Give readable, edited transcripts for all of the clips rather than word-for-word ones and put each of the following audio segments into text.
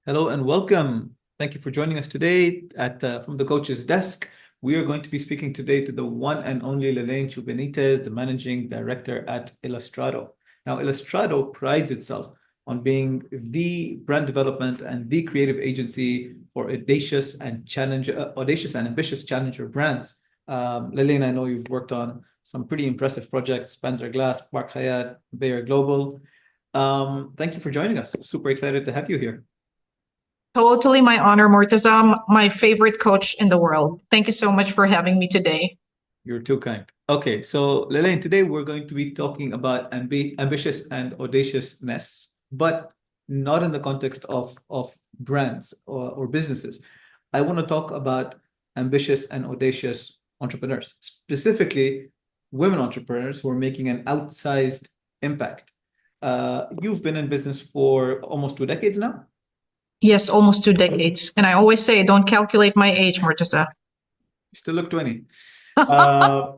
Hello and welcome. Thank you for joining us today from the coach's desk. We are going to be speaking today to the one and only Lalaine Chu Benitez, the managing director at Illustrado. Now, Illustrado prides itself on being the brand development and the creative agency for audacious and ambitious challenger brands. Lalaine, I know you've worked on some pretty impressive projects: Panzer Glass, Park Hyatt, Bayer Global. Thank you for joining us. Super excited to have you here. Totally my honor, Murtaza, my favorite coach in the world. Thank you so much for having me today. You're too kind. Okay, so Lalaine, today we're going to be talking about ambitious and audaciousness, but not in the context of brands or businesses. I want to talk about ambitious and audacious entrepreneurs, specifically women entrepreneurs who are making an outsized impact. You've been in business for almost 2 decades now. Yes, almost 2 decades. And I always say, don't calculate my age, Murtaza. You still look 20. Uh,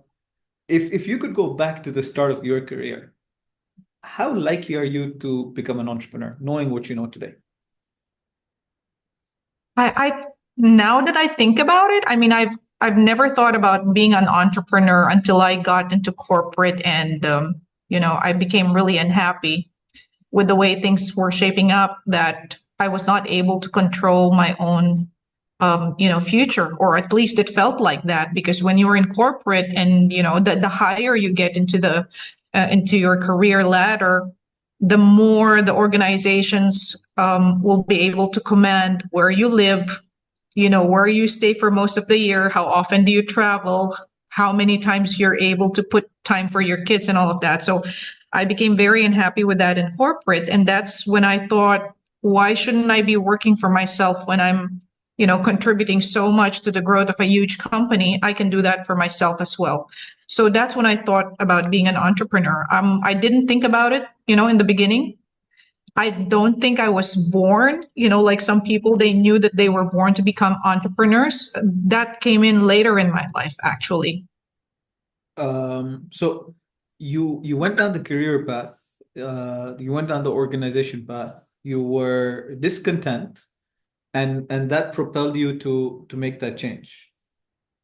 if you could go back to the start of your career, how likely are you to become an entrepreneur, knowing what you know today? I now that I think about it, I mean, I've never thought about being an entrepreneur until I got into corporate, and I became really unhappy with the way things were shaping up. That I was not able to control my own future, or at least it felt like that, because when you're in corporate and the higher you get into your career ladder, the more the organizations will be able to command where you live, where you stay for most of the year, how often do you travel, how many times you're able to put time for your kids and all of that. So I became very unhappy with that in corporate, and that's when I thought, why shouldn't I be working for myself when I'm contributing so much to the growth of a huge company? I can do that for myself as well. So that's when I thought about being an entrepreneur. I didn't think about it, in the beginning. I don't think I was born, like some people, they knew that they were born to become entrepreneurs. That came in later in my life, actually. So you went down the career path, you went down the organization path, you were discontent, and that propelled you to make that change,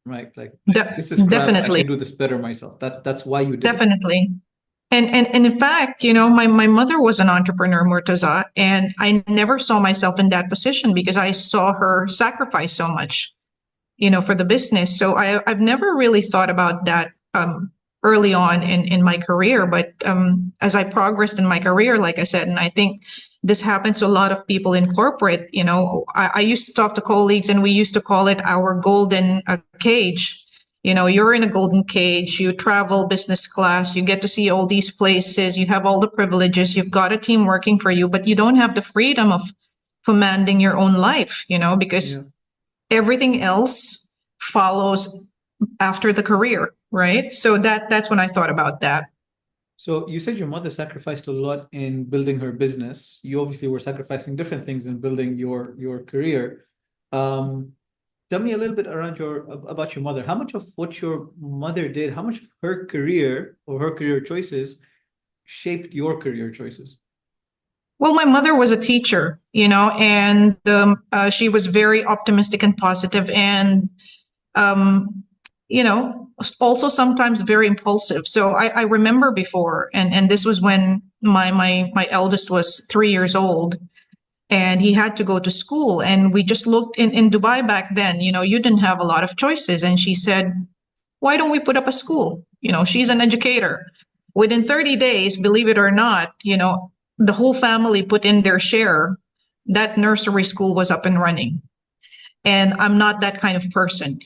right? Like, this is crap, I Definitely. can do this better myself. That's why you did it. Definitely. And in fact, my mother was an entrepreneur, Murtaza, and I never saw myself in that position because I saw her sacrifice so much, for the business. So I've never really thought about that early on in my career. But as I progressed in my career, like I said, and I think this happens to a lot of people in corporate, I used to talk to colleagues and we used to call it our golden cage. You're in a golden cage, you travel business class, you get to see all these places, you have all the privileges, you've got a team working for you, but you don't have the freedom of commanding your own life, because everything else follows after the career, right? So that's when I thought about that. So you said your mother sacrificed a lot in building her business. You obviously were sacrificing different things in building your career. Um, Tell me a little bit about your mother. How much of what your mother did, how much of her career or her career choices shaped your career choices? Well, my mother was a teacher, and she was very optimistic and positive, and um, also sometimes very impulsive. So I remember before, and this was when my eldest was 3 years old, and he had to go to school. And we just looked in Dubai back then, you didn't have a lot of choices. And she said, why don't we put up a school? She's an educator. Within 30 days, believe it or not, the whole family put in their share. That nursery school was up and running. And I'm not that kind of person,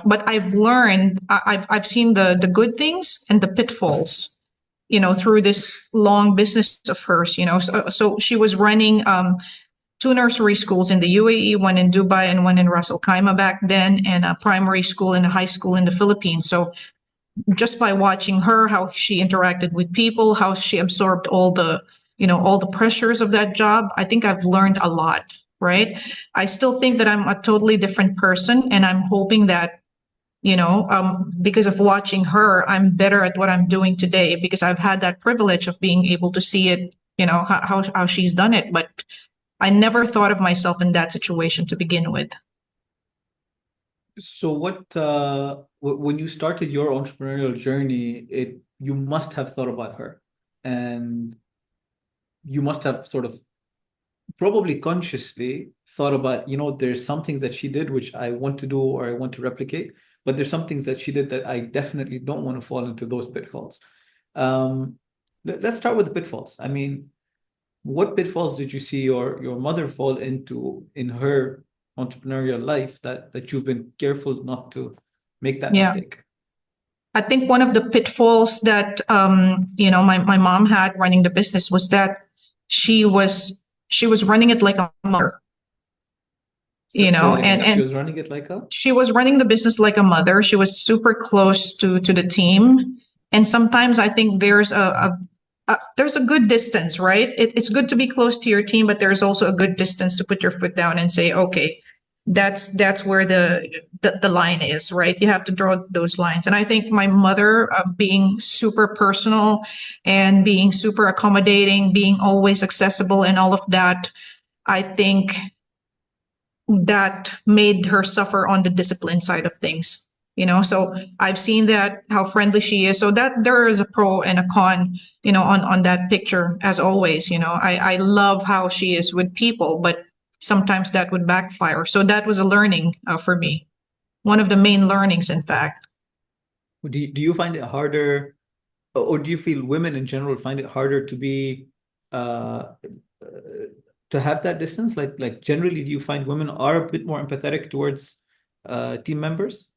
but I've learned, I've seen the good things and the pitfalls, through this long business of hers, so she was running two nursery schools in the UAE, one in Dubai and one in Ras Al Khaimah back then, and a primary school and a high school in the Philippines. So just by watching her, how she interacted with people, how she absorbed all the pressures of that job, I think I've learned a lot, right? I still think that I'm a totally different person, and I'm hoping that, because of watching her, I'm better at what I'm doing today because I've had that privilege of being able to see it, how she's done it. But I never thought of myself in that situation to begin with. So when you started your entrepreneurial journey, you must have thought about her, and you must have sort of probably consciously thought about, there's some things that she did which I want to do or I want to replicate, but there's some things that she did that I definitely don't want to fall into those pitfalls. Um, let's start with the pitfalls. I mean, what pitfalls did you see your mother fall into in her entrepreneurial life that you've been careful not to make that Yeah. mistake? I think one of the pitfalls that my mom had running the business was that she was running it like a mother, Say that again. She and was running it like a. she was running the business like a mother. She was super close to the team, and sometimes I think there's a good distance, right? It's good to be close to your team, but there's also a good distance to put your foot down and say, okay, that's where the line is, right? You have to draw those lines. And I think my mother, being super personal and being super accommodating, being always accessible and all of that, I think that made her suffer on the discipline side of things. So I've seen that how friendly she is. So that there is a pro and a con, on that picture, as always. I love how she is with people, but sometimes that would backfire. So that was a learning for me. One of the main learnings, in fact. Do you find it harder, or do you feel women in general find it harder to be uh, to have that distance? Like generally, do you find women are a bit more empathetic towards team members?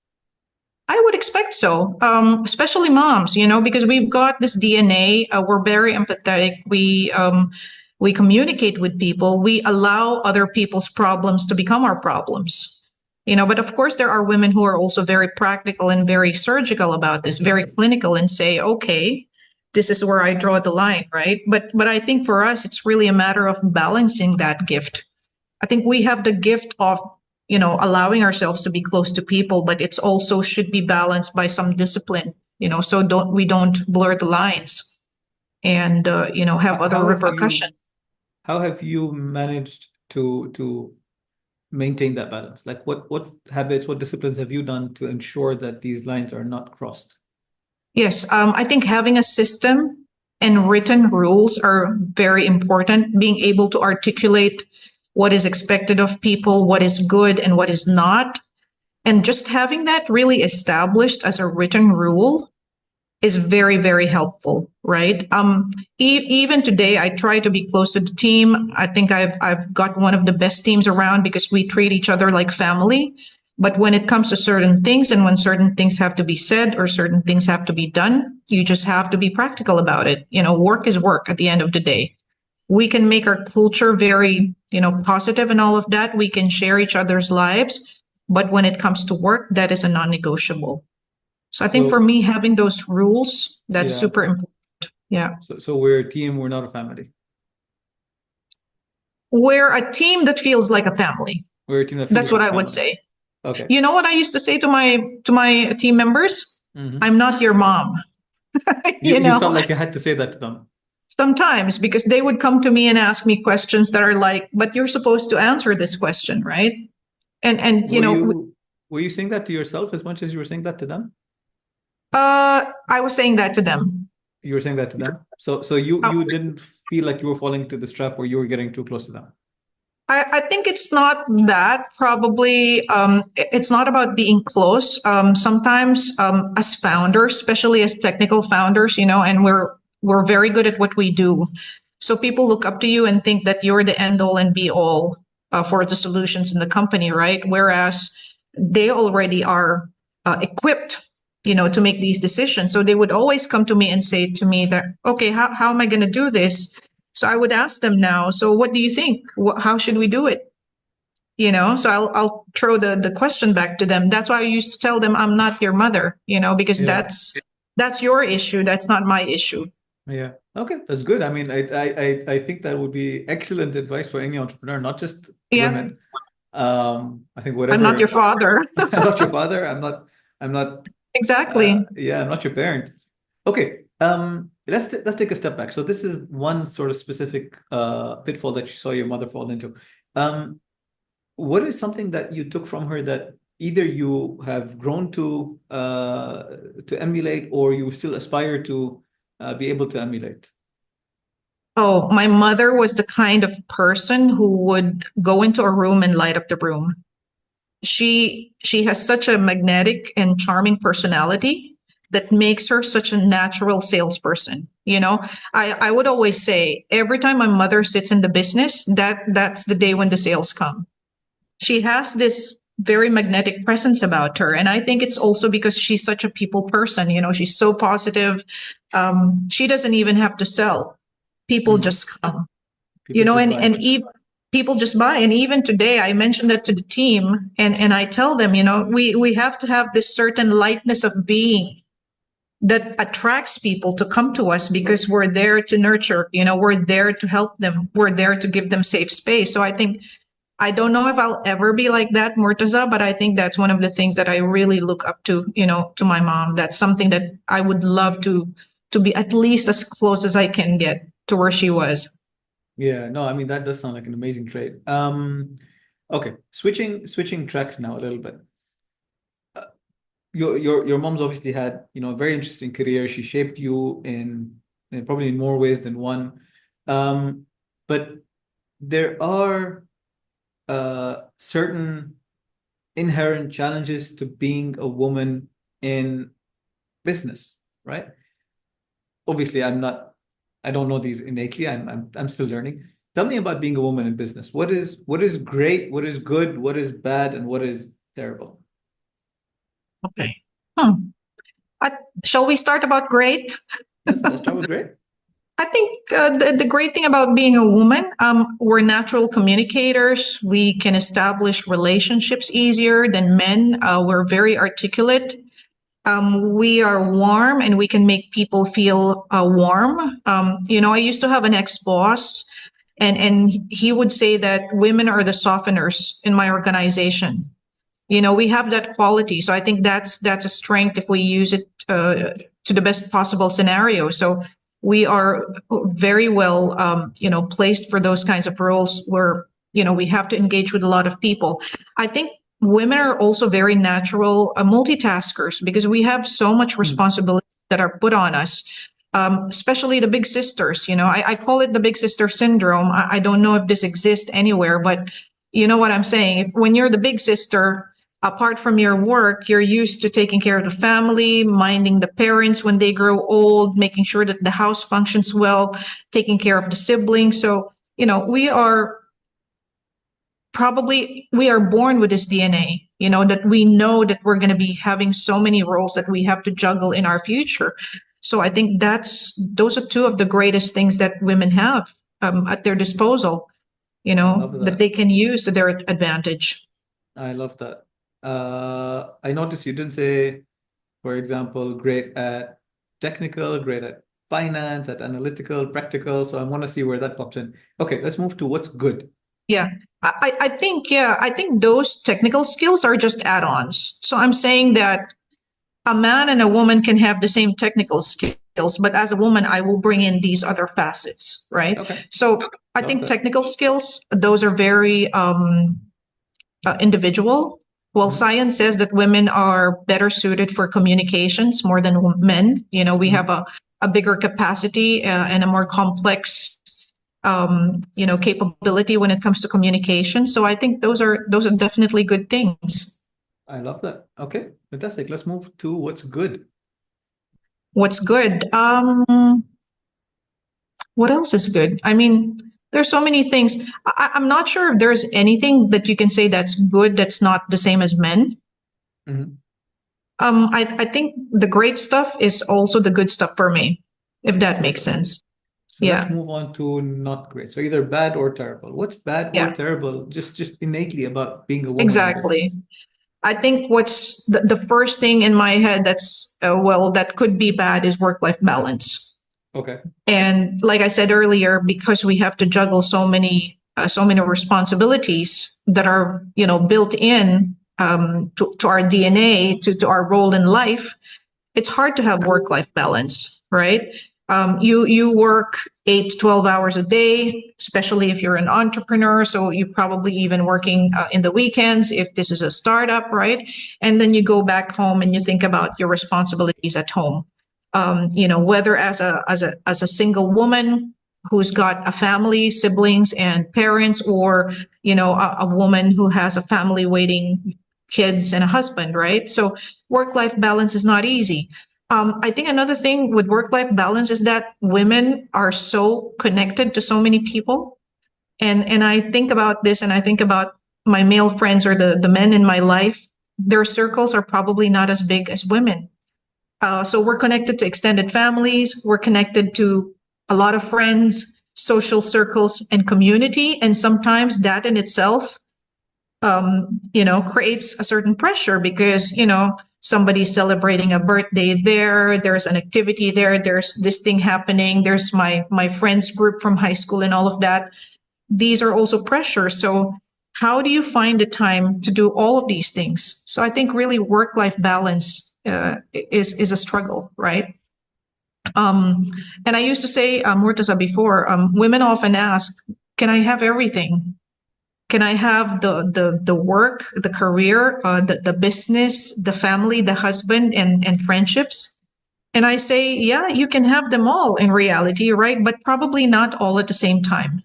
I would expect so, especially moms, because we've got this DNA. We're very empathetic. We communicate with people. We allow other people's problems to become our problems. But of course, there are women who are also very practical and very surgical about this, very clinical, and say, okay, this is where I draw the line, right? But I think for us, it's really a matter of balancing that gift. I think we have the gift of allowing ourselves to be close to people, but it's also should be balanced by some discipline, so don't blur the lines and have other How have repercussions. you managed to maintain that balance? Like what habits, what disciplines have you done to ensure that these lines are not crossed? Yes, I think having a system and written rules are very important. Being able to articulate what is expected of people, what is good and what is not, and just having that really established as a written rule is very, very helpful, right? Even today, I try to be close to the team. I think I've got one of the best teams around because we treat each other like family. But when it comes to certain things and when certain things have to be said or certain things have to be done, you just have to be practical about it. Work is work at the end of the day. We can make our culture very, positive and all of that. We can share each other's lives. But when it comes to work, that is a non-negotiable. So I think for So me, having those rules, that's yeah, super important. Yeah. so we're a team, we're not a family. We're a team that feels like a family. We're a team that feels That's like what a I would family. say. Okay. You know what I used to say to my team members? Mhm. I'm not your mom. You felt like you had to say that to them. Sometimes because they would come to me and ask me questions that are like, but you're supposed to answer this question, right? And Were you saying that to yourself as much as you were saying that to them? I was saying that to them. You were saying that to them. So you Uh, you didn't feel like you were falling into this trap where you were getting too close to them. I think it's not that probably it's not about being close. Sometimes as founders, especially as technical founders, and we're very good at what we do. So people look up to you and think that you're the end all and be all for the solutions in the company, right? Whereas they already are equipped, to make these decisions. So they would always come to me and say to me that, okay, how am I going to do this? So I would ask them now, so what do you think? How should we do it? So I'll throw the question back to them. That's why I used to tell them I'm not your mother, because Yeah. that's your issue. That's not my issue. Yeah. Okay, that's good. I mean, I think that would be excellent advice for any entrepreneur, not just Yeah, women. I think I'm not your whatever. father. I'm not your father. I'm not. Exactly. Yeah, I'm not your parent. Okay. let's take a step back. So this is one sort of specific pitfall that you saw your mother fall into. Um, what is something that you took from her that either you have grown to emulate, or you still aspire to be able to emulate? Oh, my mother was the kind of person who would go into a room and light up the room. She has such a magnetic and charming personality that makes her such a natural salesperson. I would always say every time my mother sits in the business, that's the day when the sales come. She has this very magnetic presence about her, and I think it's also because she's such a people person. She's so positive. She doesn't even have to sell. People Mhm. just come. People just buy. And even people just buy. And even today, I mentioned that to the team, and I tell them, we have to have this certain lightness of being that attracts people to come to us, because we're there to nurture. We're there to help them. We're there to give them safe space. So I don't know if I'll ever be like that, Murtaza, but I think that's one of the things that I really look up to my mom. That's something that I would love to be at least as close as I can get to where she was. Yeah, no, I mean that does sound like an amazing trait. Okay, switching tracks now a little bit. Your mom's obviously had, a very interesting career. She shaped you in probably in more ways than one. But there are certain inherent challenges to being a woman in business, right? Obviously, I don't know these innately. I'm still learning. Tell me about being a woman in business. What is great, what is good, what is bad, and what is terrible? Okay. Hmm. I, shall we start about great? Let's start with great. I think the great thing about being a woman, we're natural communicators. We can establish relationships easier than men. We're very articulate. We are warm, and we can make people feel warm. I used to have an ex-boss, and he would say that women are the softeners in my organization. We have that quality. So I think that's a strength if we use it to the best possible scenario. So we are very well, placed for those kinds of roles where, we have to engage with a lot of people. I think women are also very natural multitaskers, because we have so much responsibility that are put on us. Especially the big sisters, I call it the big sister syndrome. I don't know if this exists anywhere, but you know what I'm saying? If when you're the big sister, apart from your work, you're used to taking care of the family, minding the parents when they grow old, making sure that the house functions well, taking care of the siblings. So, we are born with this DNA, that we know that we're going to be having so many roles that we have to juggle in our future. So I think those are two of the greatest things that women have at their disposal, Love that that. they can use to their advantage. I love that. I noticed you didn't say, for example, great at technical, great at finance, at analytical, practical. So I want to see where that pops in. Okay, let's move to what's good. Yeah, I think those technical skills are just add-ons. So I'm saying that a man and a woman can have the same technical skills, but as a woman, I will bring in these other facets, right? Okay, So I love think that. technical skills, those are very individual. Well, Mhm, science says that women are better suited for communications more than men. We mhm. have a bigger capacity and a more complex, capability when it comes to communication. So I think those are definitely good things. I love that. Okay, fantastic. Let's move to what's good. What's good? What else is good? I mean, there's so many things. I'm not sure if there's anything that you can say that's good that's not the same as men. Mhm. I think the great stuff is also the good stuff for me, if that makes Perfect. sense. So let's Yeah, move on to not great. So either bad or terrible. What's bad or yeah, terrible, just innately about being a woman in exactly. business? I think what's the first thing in my head that's, that could be bad is work-life balance. Okay. And like I said earlier, because we have to juggle so many responsibilities that are, built in to our DNA, to our role in life, it's hard to have work-life balance, right? You work 8 to 12 hours a day, especially if you're an entrepreneur. So you're probably even working in the weekends if this is a startup, right? And then you go back home and you think about your responsibilities at home. Whether as a single woman who's got a family, siblings, and parents, or a woman who has a family waiting, kids and a husband, right? So work-life balance is not easy. I think another thing with work-life balance is that women are so connected to so many people. And I think about this and I think about my male friends or the men in my life. Their circles are probably not as big as women. So we're connected to extended families. We're connected to a lot of friends, social circles, and community. And sometimes that in itself creates a certain pressure because, somebody's celebrating a birthday there, there's an activity there, there's this thing happening, there's my friends group from high school and all of that. These are also pressures. So how do you find the time to do all of these things? So I think really work-life balance is a struggle, right? And I used to say, Murtaza, before, women often ask, can I have everything? Can I have the work, the career, the business, the family, the husband, and friendships? And I say, yeah, you can have them all in reality, right? But probably not all at the same time,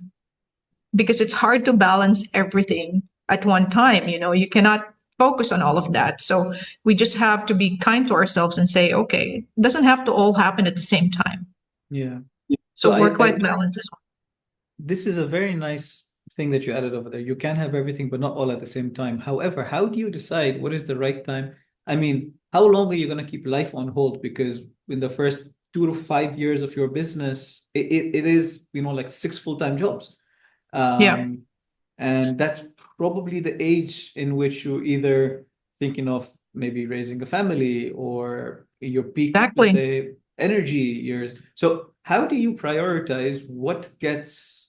because it's hard to balance everything at one time. You cannot focus on all of that. So we just have to be kind to ourselves and say, okay, it doesn't have to all happen at the same time. Yeah. So So work-life balance is. this is a very nice thing that you added over there. You can have everything, but not all at the same time. However, how do you decide what is the right time? I mean, how long are you going to keep life on hold? Because in the first 2 to 5 years of your business, it is, like 6 full-time jobs. Yeah, And that's probably the age in which you're either thinking of maybe raising a family or your peak, let's exactly. say, energy years. So how do you prioritize what gets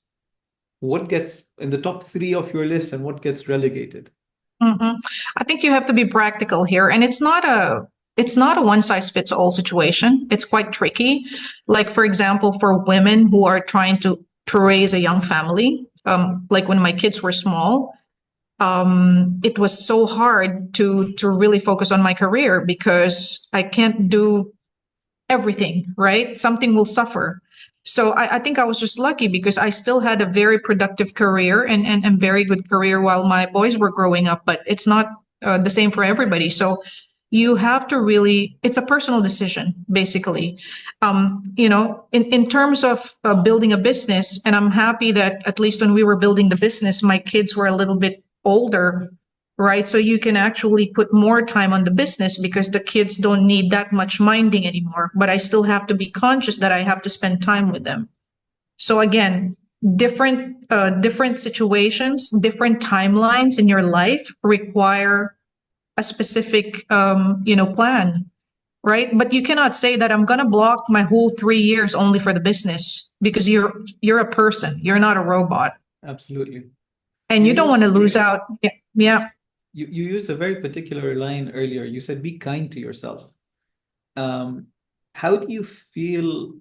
in the top three of your list and what gets relegated? hmm I think you have to be practical here, and it's not a one size fits all situation. It's quite tricky. Like for example, for women who are trying to raise a young family, like when my kids were small, it was so hard to really focus on my career because I can't do everything, right? Something will suffer. So I think I was just lucky because I still had a very productive career and very good career while my boys were growing up, but it's not the same for everybody. So you have to really, it's a personal decision, basically. In terms of building a business, and I'm happy that at least when we were building the business, my kids were a little bit older, right? So you can actually put more time on the business because the kids don't need that much minding anymore. But I still have to be conscious that I have to spend time with them. So again, different situations, different timelines in your life require a specific plan, right? But you cannot say that I'm going to block my whole 3 years only for the business because you're a person, you're not a robot, Absolutely. and You you don't want to used lose out. Yeah, yeah. you used a very particular line earlier. You said be kind to yourself. Um, how do you feel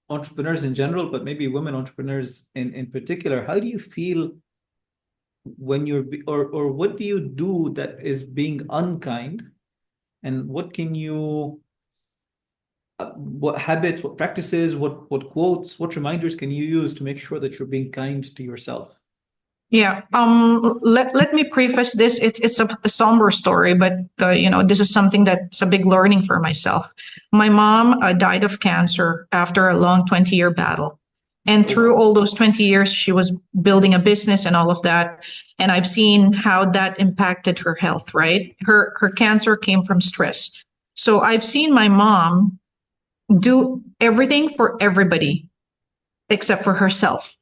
entrepreneurs in general, but maybe women entrepreneurs in particular, how do you feel when or what do you do that is being unkind? And what can you what habits, what practices, what quotes, what reminders can you use to make sure that you're being kind to yourself? Yeah. Let me preface this. It's a somber story, but this is something that's a big learning for myself. My mom died of cancer after a long 20-year battle. And Oh, through wow. all those 20 years, she was building a business and all of that. And I've seen how that impacted her health, right? Her cancer came from stress. So I've seen my mom do everything for everybody except for herself.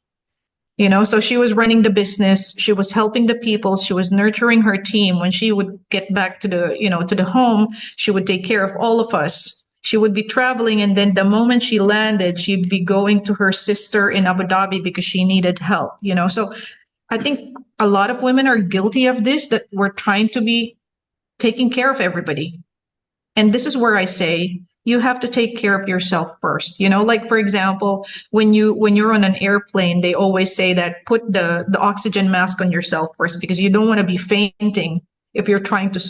So she was running the business, she was helping the people, she was nurturing her team. When she would get back to the home, she would take care of all of us. She would be traveling, and then the moment she landed, she'd be going to her sister in Abu Dhabi because she needed help. So I think a lot of women are guilty of this, that we're trying to be taking care of everybody. And this is where I say, you have to take care of yourself first. Like for example, when you're on an airplane, they always say that put the oxygen mask on yourself first, because you don't want to be fainting if you're trying to,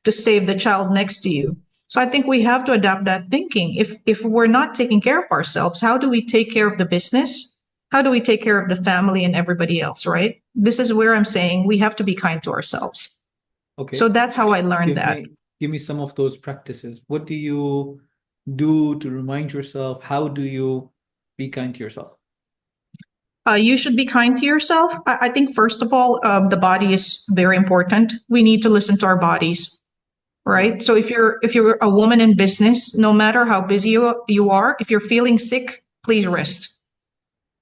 to save the child next to you. So I think we have to adapt that thinking. If we're not taking care of ourselves, how do we take care of the business? How do we take care of the family and everybody else, right? This is where I'm saying we have to be kind to ourselves. Okay. So that's how I learned that. Give me some of those practices. What do you do to remind yourself? How do you be kind to yourself? You should be kind to yourself. I think first of all, the body is very important. We need to listen to our bodies, right? So if you're a woman in business, no matter how busy you are, if you're feeling sick, please rest.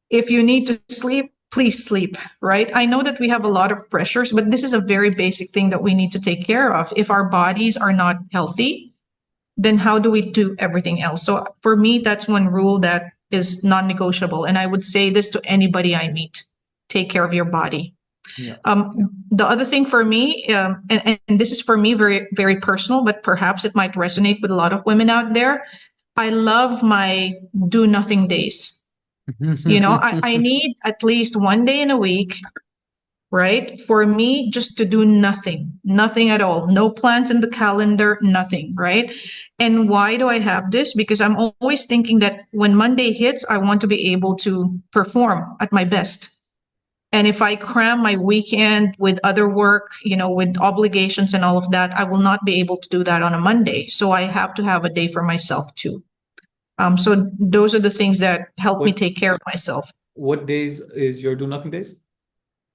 If you need to sleep, please sleep, right? I know that we have a lot of pressures, but this is a very basic thing that we need to take care of. If our bodies are not healthy, then how do we do everything else? So for me, that's one rule that is non-negotiable. And I would say this to anybody I meet: take care of your body. Yeah. The other thing for me, and this is for me very, very personal, but perhaps it might resonate with a lot of women out there. I love my do nothing days. I need at least one day in a week, right, for me just to do nothing at all. No plans in the calendar, nothing, right? And why do I have this? Because I'm always thinking that when Monday hits, I want to be able to perform at my best. And if I cram my weekend with other work, with obligations and all of that, I will not be able to do that on a Monday. So I have to have a day for myself too. So those are the things that help me take care of myself. What days is your do nothing days?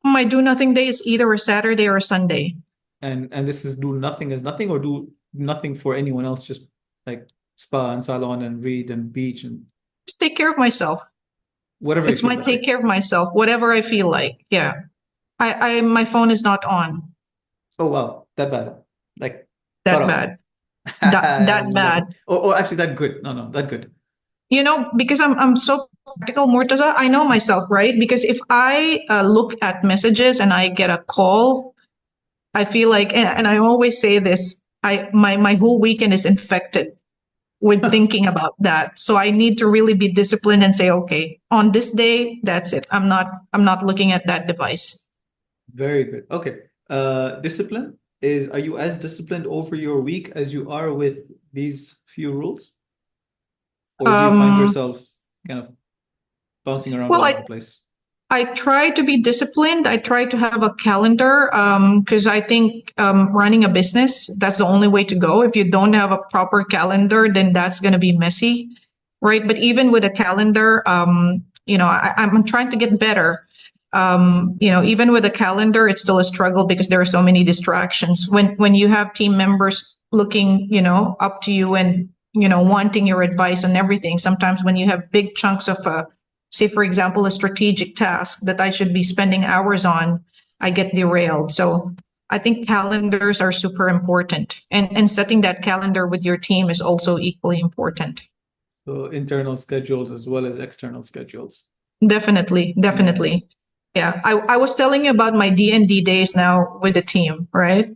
My do nothing day is either a Saturday or a Sunday. And this is do nothing as nothing, or do nothing for anyone else, just like spa and salon and read and beach and just take care of myself. Whatever. It's my take care of myself, whatever I feel like. Yeah. I my phone is not on. Oh wow, that bad. Like that bad. that bad. Or actually that good. No, that good. Because I'm so practical, Murtaza. I know myself, right? Because if I look at messages and I get a call, I feel like, and I always say this, my whole weekend is infected with thinking about that. So I need to really be disciplined and say, okay, on this day, that's it. I'm not looking at that device. Very good. Okay. Discipline are you as disciplined over your week as you are with these few rules? Or do you find yourself kind of bouncing around all over the place? I try to be disciplined. I try to have a calendar because I think running a business, that's the only way to go. If you don't have a proper calendar, then that's going to be messy, right? But even with a calendar, I'm trying to get better. Even with a calendar, it's still a struggle because there are so many distractions. When you have team members looking, up to you and wanting your advice on everything. Sometimes when you have big chunks of say, for example, a strategic task that I should be spending hours on, I get derailed. So I think calendars are super important. And setting that calendar with your team is also equally important. So internal schedules as well as external schedules. Definitely. Yeah. I was telling you about my D&D days now with the team, right?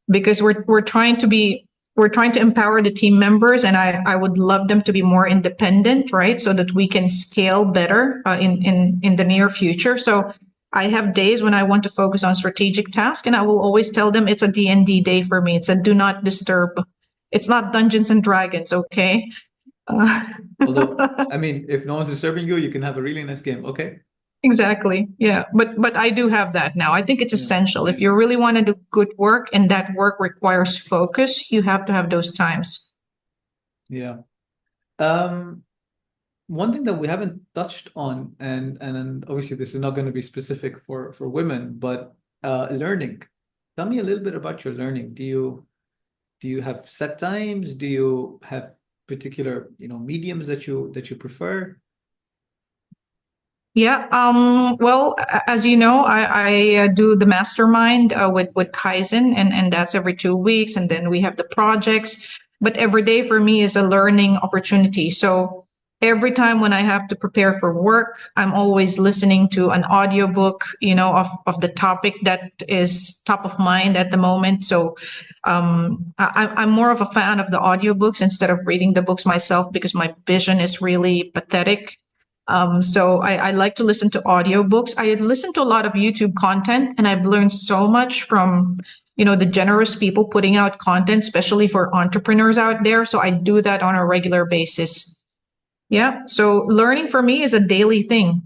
Because we're trying to empower the team members, and I would love them to be more independent, right? So that we can scale better in the near future. So I have days when I want to focus on strategic tasks, and I will always tell them it's a D&D day for me. It's a do not disturb. It's not Dungeons and Dragons, okay? Although, if no one's disturbing you, you can have a really nice game, okay? Exactly. Yeah. But I do have that now. I think it's essential. If you really want to do good work and that work requires focus, you have to have those times. Yeah. One thing that we haven't touched on, and obviously this is not going to be specific for women, but learning. Tell me a little bit about your learning. Do you have set times? Do you have particular, mediums that you prefer? Yeah. Well, as you know, I do the mastermind with Kaizen, and that's every 2 weeks. And then we have the projects. But every day for me is a learning opportunity. So Every time when I have to prepare for work, I'm always listening to an audiobook, of the topic that is top of mind at the moment. So I'm more of a fan of the audiobooks instead of reading the books myself because my vision is really pathetic. So I like to listen to audiobooks. I listen to a lot of YouTube content, and I've learned so much from, the generous people putting out content, especially for entrepreneurs out there. So I do that on a regular basis. Yeah. So learning for me is a daily thing.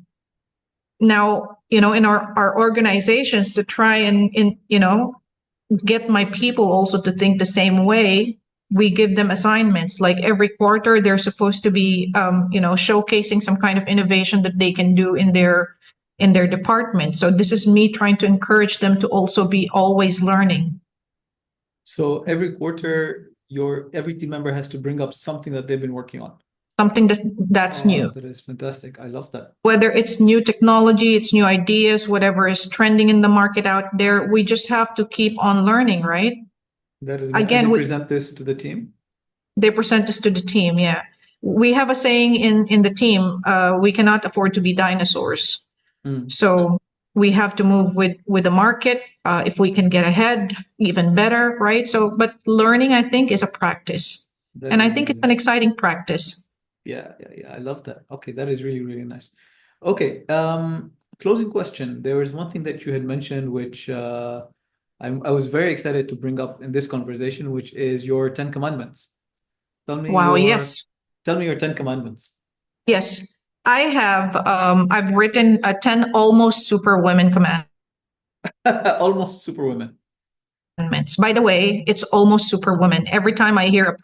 Now, in our organizations to try and get my people also to think the same way, we give them assignments. Like every quarter, they're supposed to be, showcasing some kind of innovation that they can do in their department. So this is me trying to encourage them to also be always learning. So every quarter, every team member has to bring up something that they've been working on. Something that's new. That is fantastic. I love that. Whether it's new technology, it's new ideas, whatever is trending in the market out there, we just have to keep on learning, right? That is Again, they present this to the team. They present this to the team. Yeah, we have a saying in the team: we cannot afford to be dinosaurs. So we have to move with the market. If we can get ahead, even better, right? So, but learning, I think, is a practice, and I think it's an exciting practice. Yeah. I love that. Okay, that is really, really nice. Okay, closing question. There was one thing that you had mentioned, which I was very excited to bring up in this conversation, which is your 10 commandments. Yes. Tell me your 10 commandments. Yes, I have. I've written 10 almost superwoman commandments. Almost superwoman. By the way, it's almost superwoman. Every time I hear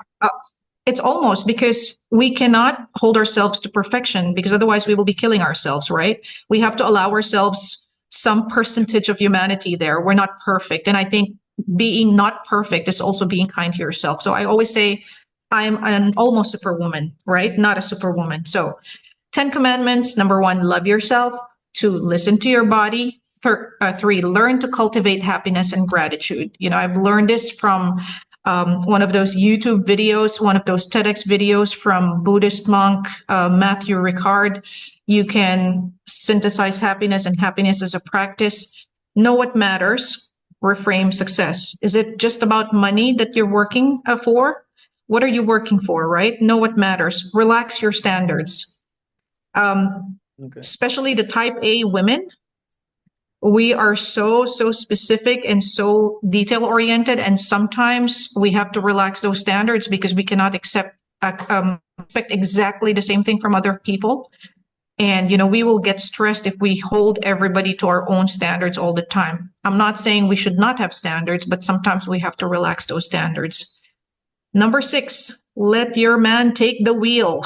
it's almost, because we cannot hold ourselves to perfection, because otherwise we will be killing ourselves, right? We have to allow ourselves some percentage of humanity there. We're not perfect. And I think being not perfect is also being kind to yourself. So I always say I'm an almost superwoman, right? Not a superwoman. So 10 commandments. Number 1, love yourself. 2, listen to your body. 3, learn to cultivate happiness and gratitude. I've learned this from one of those YouTube videos, one of those TEDx videos from Buddhist monk Matthew Ricard. You can synthesize happiness, and happiness is a practice. Know what matters. Reframe success. Is it just about money that you're working for? What are you working for, right? Know what matters. Relax your standards. Especially the type A women. We are so specific and so detail oriented, and sometimes we have to relax those standards because we cannot expect exactly the same thing from other people. And we will get stressed if we hold everybody to our own standards all the time. I'm not saying we should not have standards, but sometimes we have to relax those standards. Number 6, let your man take the wheel.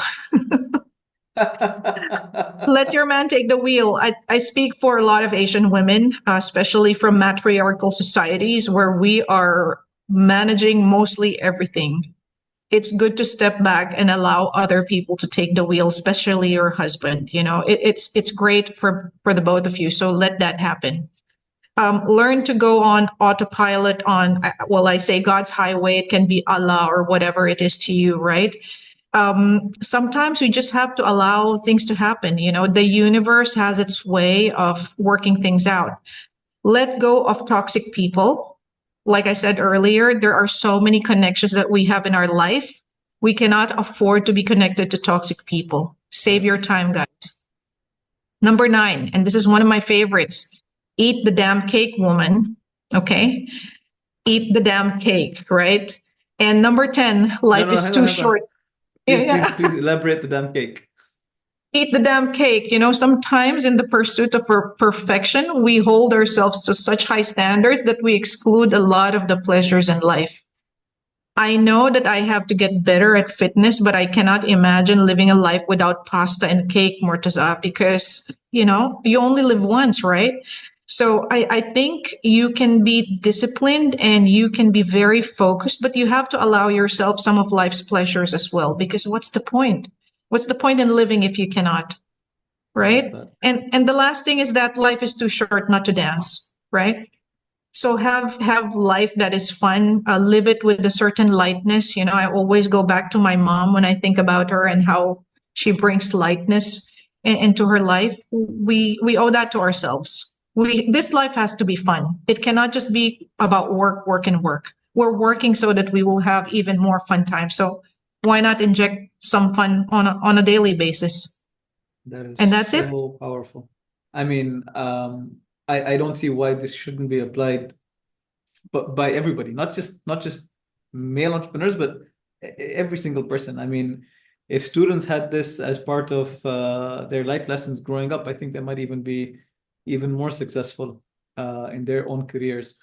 Let your man take the wheel. I speak for a lot of Asian women, especially from matriarchal societies where we are managing mostly everything. It's good to step back and allow other people to take the wheel, especially your husband. It's great for the both of you. So let that happen. Learn to go on autopilot on, I say God's highway. It can be Allah or whatever it is to you, right? Sometimes we just have to allow things to happen. The universe has its way of working things out. Let go of toxic people. Like I said earlier, there are so many connections that we have in our life. We cannot afford to be connected to toxic people. Save your time, guys. Number 9, and this is one of my favorites. Eat the damn cake, woman. Okay? Eat the damn cake, right? And number 10, life is too short. Please elaborate the damn cake. Eat the damn cake. Sometimes in the pursuit of perfection, we hold ourselves to such high standards that we exclude a lot of the pleasures in life. I know that I have to get better at fitness, but I cannot imagine living a life without pasta and cake, Murtaza, because, you only live once, right? So I think you can be disciplined and you can be very focused, but you have to allow yourself some of life's pleasures as well, because what's the point? What's the point in living if you cannot, right? And the last thing is that life is too short not to dance, right? So have life that is fun, live it with a certain lightness. I always go back to my mom when I think about her and how She brings lightness into her life. We owe that to ourselves. This life has to be fun. It cannot just be about work, work, and work. We're working so that we will have even more fun time. So why not inject some fun on a daily basis? That is And that's it. so powerful. I mean, I don't see why this shouldn't be applied, but by everybody, not just male entrepreneurs, but every single person. I mean, if students had this as part of their life lessons growing up, I think they might even be even more successful in their own careers.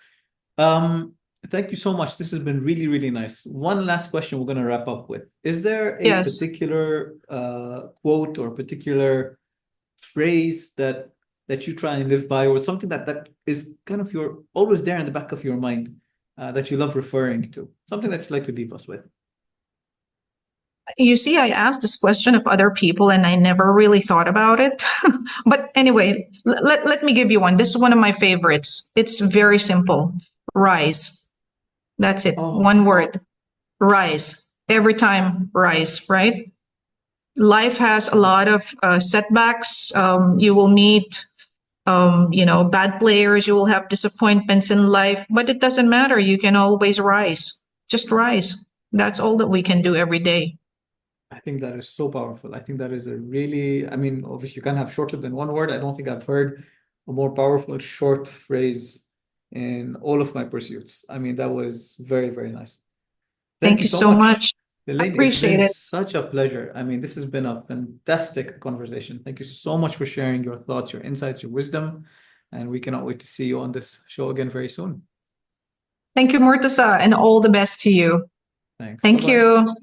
Um, Thank you so much. This has been really, really nice. One last question we're going to wrap up with. Is there a Yes. particular quote or particular phrase that you try and live by, or something that is kind of your always there in the back of your mind that you love referring to? Something that you'd like to leave us with? You see, I asked this question of other people and I never really thought about it. But anyway, let me give you one. This is one of my favorites. It's very simple. Rise. That's it. Oh, One word. Rise. Every time, rise, right? Life has a lot of setbacks. You will meet, bad players. You will have disappointments in life, but it doesn't matter. You can always rise. Just rise. That's all that we can do every day. I think that is so powerful. I think that is a really, I mean, obviously you can't have shorter than one word. I don't think I've heard a more powerful short phrase in all of my pursuits. I mean, that was very, very nice. Thank Thank you you so so much, much. Elaine. It's Appreciate been it. such a pleasure. I mean, this has been a fantastic conversation. Thank you so much for sharing your thoughts, your insights, your wisdom, and we cannot wait to see you on this show again very soon. Thank you, Murtaza, and all the best to you. Thanks. Thank Bye-bye. you.